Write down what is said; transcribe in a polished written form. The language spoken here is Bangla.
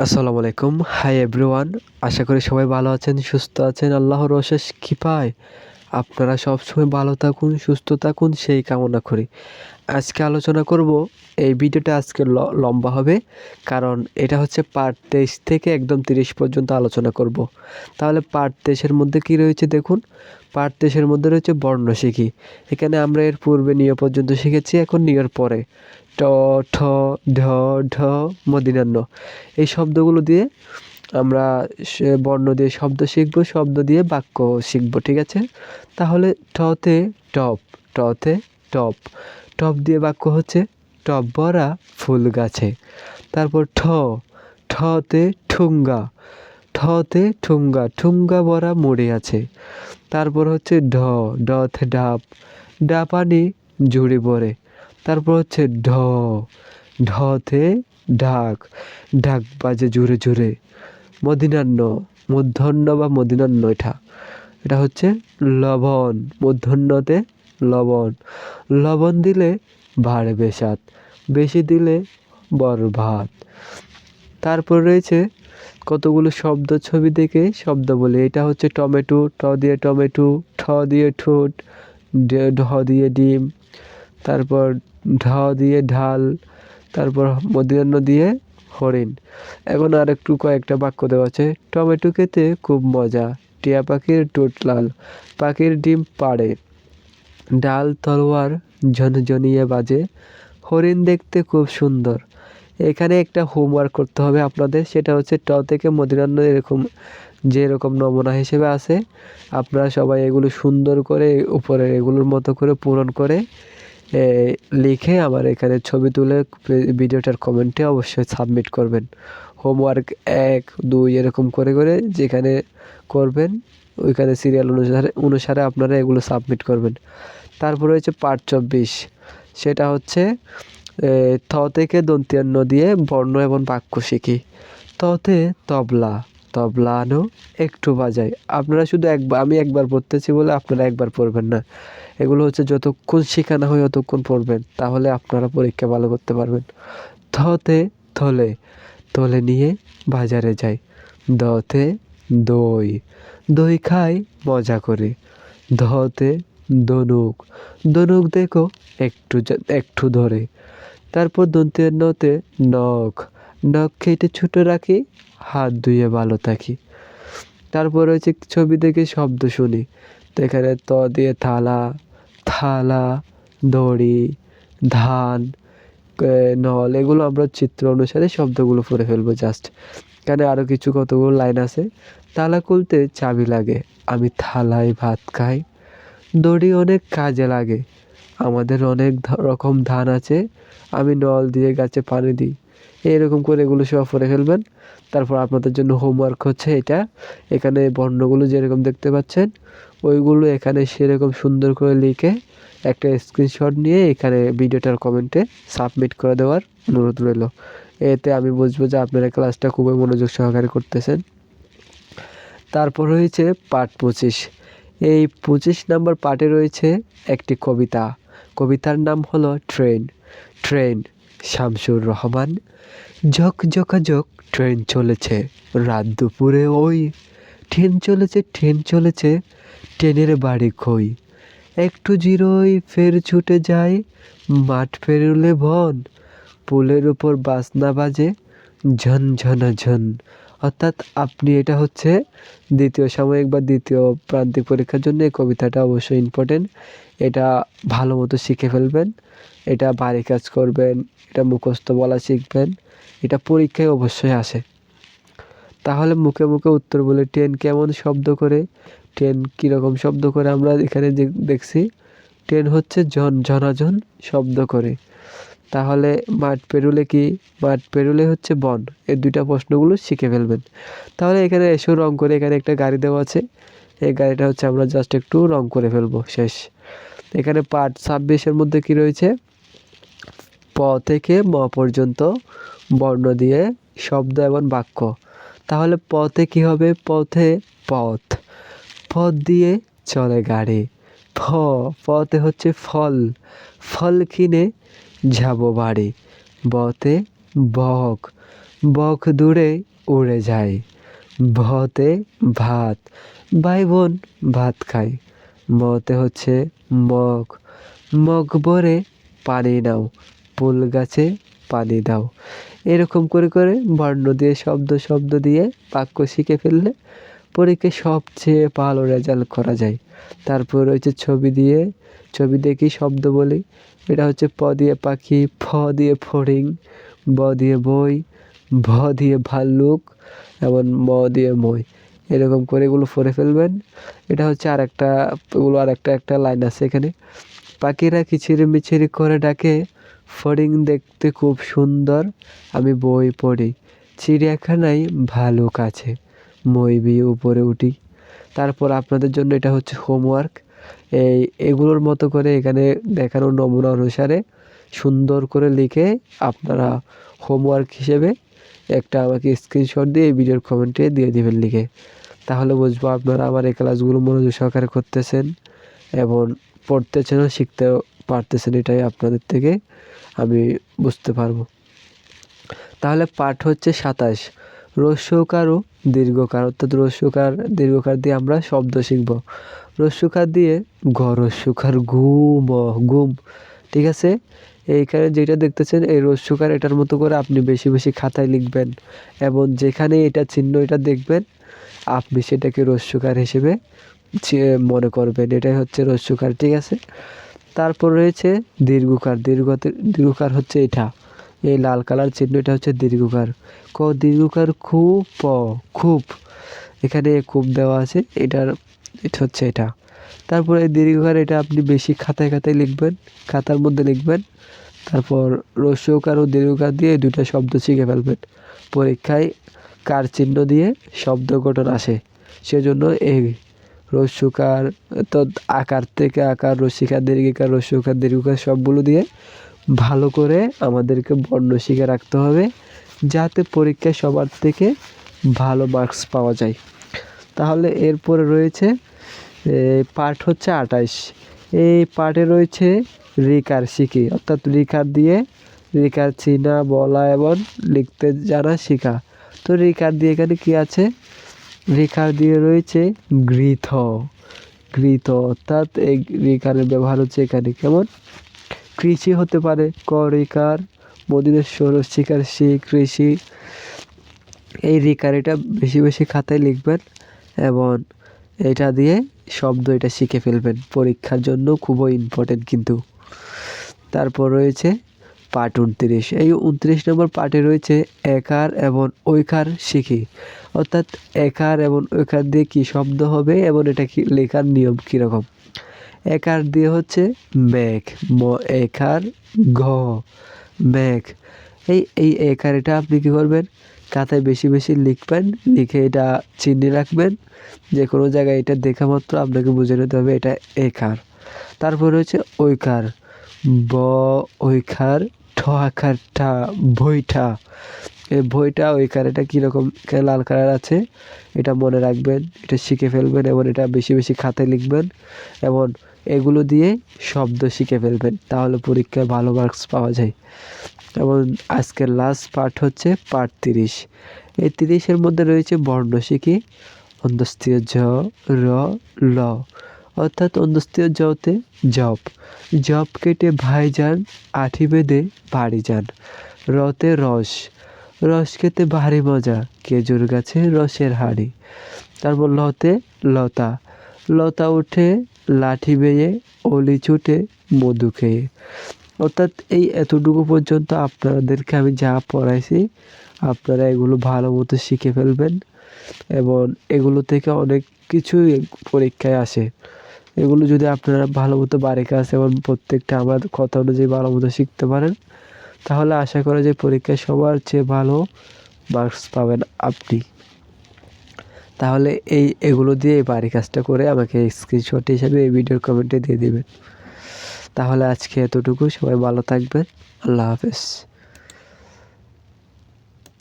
আসসালামু আলাইকুম। Hi everyone. আশা করি সবাই ভালো আছেন, সুস্থ আছেন। আল্লাহর অশেষ কৃপায় আপনারা সবসময় ভালো থাকুন, সুস্থ থাকুন সেই কামনা করি। আজকে আলোচনা করব, এই ভিডিওটা আজকে লম্বা হবে, কারণ এটা হচ্ছে পার্ট 23 থেকে একদম 30 পর্যন্ত আলোচনা করব। তাহলে পার্ট 23 এর মধ্যে কি রয়েছে দেখুন। পার্ট 23 এর মধ্যে রয়েছে বর্ণ শিখি। এখানে আমরা এর পূর্বে নিয় পর্যন্ত শিখেছি, এখন নিয়র পরে ট, ঠ, ঢ, ঢ, মদিনান্য এই শব্দগুলো দিয়ে আমরা বর্ণ দিয়ে শব্দ শিখব, শব্দ দিয়ে বাক্য শিখব, ঠিক আছে? তাহলে ঠতে টপ, টতে টপ, টপ দিয়ে বাক্য হচ্ছে টপ ভরা ফুল গাছে। তারপর ঠতে ঠুঙ্গা, ঠতে ঠুঙ্গা, ঠুঙ্গা ভরা মুড়ে আছে। তারপর হচ্ছে ডতে ডাব, ডাপানি ঝুড়ি ভরে। তারপর হচ্ছে ঢতে ঢাক, ঢাক বাজে জোরে জোরে। মূর্ধন্য বা মূর্ধন্য, এটা হচ্ছে লবণ, মূর্ধন্যতে লবণ। লবণ দিলে বাড়বে স্বাদ, বেশি দিলে বরভাত। তারপর রয়েছে কতগুলো শব্দ, ছবি দেখে শব্দ বলে। এটা হচ্ছে টমেটো, ট দিয়ে টমেটো, ঠ দিয়ে ঠোঁট, ঢ দিয়ে ডিম, তারপর ঢ দিয়ে ঢাল, তারপর মধ্যাহ্ন দিয়ে হরিণ। এখন আর একটু কয়েকটা বাক্য দেওয়া আছে। টমেটো খেতে খুব মজা, টিয়া পাখির ঠোঁট লাল, পাখির ডিম পাড়ে, ডাল তলোয়ার ঝনঝনিয়ে বাজে, হরিণ দেখতে খুব সুন্দর। এখানে একটা হোমওয়ার্ক করতে হবে আপনাদের, সেটা হচ্ছে ট থেকে মধ্যাহ্ন এরকম যেরকম নমুনা হিসেবে আছে, আপনারা সবাই এগুলো সুন্দর করে উপরে এগুলোর মতো করে পূরণ করে লিখে আমার এখানে ছবি তুলে ভিডিওটার কমেন্টে অবশ্যই সাবমিট করবেন। হোমওয়ার্ক 1, 2 এরকম করে করে যেখানে করবেন ওইখানে সিরিয়াল অনুসারে আপনারা এগুলো সাবমিট করবেন। তারপর হচ্ছে পার্ট 24, সেটা হচ্ছে থ থেকে দন্ত্যান্ন দিয়ে বর্ণ এবং বাক্য শিখি। ততে তবলা, তবলানো একটু বাজাই। আপনারা শুধু আমি একবার পড়তেছি বলে আপনারা একবার পড়বেন না, এগুলো হচ্ছে যতক্ষণ শেখানো হয় ততক্ষণ পড়বেন, তাহলে আপনারা পরীক্ষা ভালো করতে পারবেন। থতে থলে, থলে নিয়ে বাজারে যাই। দতে দই, দই খাই মজা করে। ধতে ধনুক, ধনুক দেখো একটু ধরে। তারপর দন্ত্যান্নতে নখ, নখ কেটে ছোট রাখি, হাত ধুয়ে ভালো থাকি। তারপর হচ্ছে ছবি দেখে শব্দ শুনি। তো এখানে ত দিয়ে থালা, থালা, দড়ি, ধান, নল, এগুলো আমরা চিত্র অনুসারে শব্দগুলো পড়ে ফেলবো জাস্ট। এখানে আরও কিছু কতগুলো লাইন আছে। তালা খুলতে চাবি লাগে, আমি থালায় ভাত খাই। দড়ি অনেক কাজে লাগে, আমাদের অনেক রকম ধান আছে, আমি নল দিয়ে গাছে পানি দিই। এরকম করে এগুলো সব পড়ে ফেলবেন। তারপর আপনাদের জন্য হোমওয়ার্ক হচ্ছে এটা, এখানে বর্ণগুলো যেরকম দেখতে পাচ্ছেন ওইগুলো এখানে সেরকম সুন্দর করে লিখে একটা স্ক্রিনশট নিয়ে এখানে ভিডিওটার কমেন্টে সাবমিট করে দেওয়ার অনুরোধ রইল। এতে আমি বুঝবো যে আপনারা ক্লাসটা খুবই মনোযোগ সহকারে করতেছেন। তারপর রয়েছে পার্ট 25। এই 25 নাম্বার পার্টে রয়েছে একটি কবিতা। কবিতার নাম হলো ট্রেন। ট্রেন, শামসুর রহমান। ঝকঝকাঝক ট্রেন চলেছে রাত দুপুরে ওই, ট্রেন চলেছে, ট্রেন চলেছে, ট্রেনের বাড়ি কই। একটু জিরোই ফের ছুটে যায়, মাঠ পেরোলে বন, পুলের উপর বাজনা বাজে ঝনঝনা ঝন। অর্থাৎ আপনি, এটা হচ্ছে দ্বিতীয় সাময়িক বা দ্বিতীয় প্রান্তিক পরীক্ষার জন্য এই কবিতাটা অবশ্যই ইম্পর্টেন্ট। এটা ভালো মতো শিখে ফেলবেন, এটা বাড়ি কাজ করবেন, এটা মুখস্থ বলা শিখবেন, এটা পরীক্ষায় অবশ্যই আসে। তাহলে মুখে মুখে উত্তর বলে। ট্রেন কেমন শব্দ করে, ট্রেন কীরকম শব্দ করে আমরা এখানে দেখছি। ট্রেন হচ্ছে ঝনাঝন শব্দ করে। তাহলে মাঠ পেরুলে কি, মাঠ পেরুলে হচ্ছে বন। এই দুইটা প্রশ্নগুলো শিখে ফেলবেন। তাহলে এখানে এসেও রং করে, এখানে একটা গাড়ি দেওয়া আছে, এই গাড়িটা হচ্ছে আমরা জাস্ট একটু রং করে ফেলবো, শেষ। এখানে পার্ট 26-এর মধ্যে কি রয়েছে, প থেকে ম পর্যন্ত বর্ণ দিয়ে শব্দ এবং বাক্য। তাহলে পথে কি হবে, পথে পথ, পথ দিয়ে চলে গাড়ি। ফতে হচ্ছে ফল, ফল কিনে যাবো বাড়ি। বতে বক, বক দূরে উড়ে যায়, ভতে ভাত, ভাই বোন ভাত খায়। মতে হচ্ছে মগ, মগ ভরে পানি নাও, ফুল গাছে পানি দাও। এরকম করে করে বর্ণ দিয়ে শব্দ শব্দ দিয়ে বাক্য শিখে ফেললে পরীক্ষায় সবচেয়ে ভালো রেজাল্ট করা যায়। তারপর রয়েছে ছবি দিয়ে, ছবি দিয়ে কি শব্দ বলি, এটা হচ্ছে প দিয়ে পাখি, ফ দিয়ে ফড়িং, ব দিয়ে বই, ভ দিয়ে ভাল্লুক এবং ম দিয়ে মই। এরকম করে এগুলো পড়ে ফেলবেন। এটা হচ্ছে এগুলো একটা লাইন আছে এখানে। পাখিরা কিচিরি মিচিরি করে ডাকে, ফড়িং দেখতে খুব সুন্দর, আমি বই পড়ি, চিড়িয়াখানায় ভালুক আছে, মই বিয়ে উপরে উঠি। তারপর আপনাদের জন্য এটা হচ্ছে হোমওয়ার্ক। এগুলোর মতো করে এখানে দেখানো নমুনা অনুসারে সুন্দর করে লিখে আপনারা হোমওয়ার্ক হিসেবে একটা আমাকে স্ক্রিনশট দিয়ে এই ভিডিওর কমেন্টে দিয়ে দিবেন লিখে। তাহলে বুঝবো আপনারা আমার এই ক্লাসগুলো মনোযোগ সহকারে করতেছেন এবং পড়তেছেন ও শিখতেও পারতেছেন, এটাই আপনাদের থেকে আমি বুঝতে পারবো। তাহলে পাঠ হচ্ছে 27, হ্রস্বকার ও দীর্ঘকার, অর্থাৎ হ্রস্বকার দীর্ঘকার দিয়ে আমরা শব্দ শিখব। হ্রস্বকার দিয়ে হ্রস্বকার ঘুম, ঘুম, ঠিক আছে। এইখানে যেটা দেখতেছেন এই হ্রস্বকার, এটার মতো করে আপনি বেশি বেশি খাতায় লিখবেন এবং যেখানে এটা চিহ্ন এটা দেখবেন আপনি সেটাকে হ্রস্বকার হিসেবে মনে করবেন, এটাই হচ্ছে হ্রস্বকার, ঠিক আছে। তারপর রয়েছে দীর্ঘকার, দীর্ঘকার হচ্ছে এটা, এই লাল কালার চিহ্ন, এটা হচ্ছে দীর্ঘকার। দীর্ঘকার খুব, খুব, এখানে খুব দেওয়া আছে, এটা হচ্ছে এটা। তারপরে দীর্ঘকার, এটা আপনি বেশি খাতায় খাতায় লিখবেন, খাতার মধ্যে লিখবেন। তারপর হ্রস্বকার ও দীর্ঘকার দিয়ে দুটা শব্দ শিখে ফেলবেন। পরীক্ষায় কার চিহ্ন দিয়ে শব্দ গঠন আসে, সেজন্য এই হ্রস্বকার, তো আকার থেকে আকার, রসিকার, দীর্ঘিকার, হ্রস্বকার, দীর্ঘকার সবগুলো দিয়ে ভালো করে আমাদেরকে বর্ণ শিখে রাখতে হবে, যাতে পরীক্ষায় সবার থেকে ভালো মার্কস পাওয়া যায়। তাহলে এরপরে রয়েছে পাঠ হচ্ছে 28, এই পাঠে রয়েছে রিকার শিখি, অর্থাৎ রিকার দিয়ে রিকার চিনা, বলা এবং লিখতে জানা শেখা। তো রিকার দিয়ে এখানে কি আছে, রিকার দিয়ে রয়েছে গৃথ, গৃথ, অর্থাৎ এই রিকারের ব্যবহার হচ্ছে এখানে কেমন, কৃষি হতে পারে, ক রিকার, মদিনেশ্বর শিকার সি কৃষি। এই রিকার এটা বেশি বেশি খাতায় লিখবেন এবং এটা দিয়ে শব্দ এটা শিখে ফেলবেন, পরীক্ষার জন্য খুবই ইম্পর্টেন্ট কিন্তু। তারপর রয়েছে পাঠ 29, এই 29 নম্বর পাঠে রয়েছে একার এবং ঐকার শিখি, অর্থাৎ একার এবং ঐকার দিয়ে কি শব্দ হবে এবং এটা কি লেখার নিয়ম কীরকম। একার দিয়ে হচ্ছে মেঘ, একার ঘ, মেঘ। এই একার, এটা আপনি কী করবেন, খাতায় বেশি বেশি লিখবেন, লিখে এটা চিহ্নে রাখবেন, যে কোনো জায়গায় এটা দেখা মাত্র আপনাকে বুঝে নিতে হবে এটা একার। তারপর হচ্ছে ঐকার, ব ঐকার, ঠ আকার ঠা, বইঠা। এই বইটা ঐকার, এটা কীরকম লাল কালার আছে, এটা মনে রাখবেন, এটা শিখে ফেলবেন এবং এটা বেশি বেশি খাতায় লিখবেন এবং এগুলো দিয়ে শব্দ শিখে ফেলবেন, তাহলে পরীক্ষায় ভালো মার্কস পাওয়া যায়। এবং আজকের লাস্ট পার্ট হচ্ছে পার্ট 30, এই 30-এর মধ্যে রয়েছে বর্ণ শিখি, অন্তস্থীয় জ, র, ল, অর্থাৎ অন্তস্থীয় জতে জপ, জপ কেটে ভাইজান, আঠি বেঁধে বাড়ি যান। রতে রস, রস খেতে ভারী মজা, খেজুর গাছে রসের হাঁড়ি। তারপর লতে লতা, লতা উঠে লাঠি বেয়ে, অলি ছুটে মধু খেয়ে। অর্থাৎ এই এতটুকু পর্যন্ত আপনাদেরকে আমি যা পড়াইছি আপনারা এগুলো ভালো মতো শিখে ফেলবেন এবং এগুলো থেকে অনেক কিছুই পরীক্ষায় আসে। এগুলো যদি আপনারা ভালো মতো বাড়ির কাজ এবং প্রত্যেকটা আমার কথা অনুযায়ী ভালো মতো শিখতে পারেন, তাহলে আশা করা যায় পরীক্ষায় সবার চেয়ে ভালো মার্কস পাবেন আপনি। তাহলে এগুলো দিয়ে এই বাড়ির কাজটা করে আমাকে স্ক্রিনশট হিসাবে এই ভিডিওর কমেন্টে দিয়ে দিবেন। তাহলে আজকে এতটুকু, সবাই ভালো থাকবেন, আল্লাহ হাফেজ।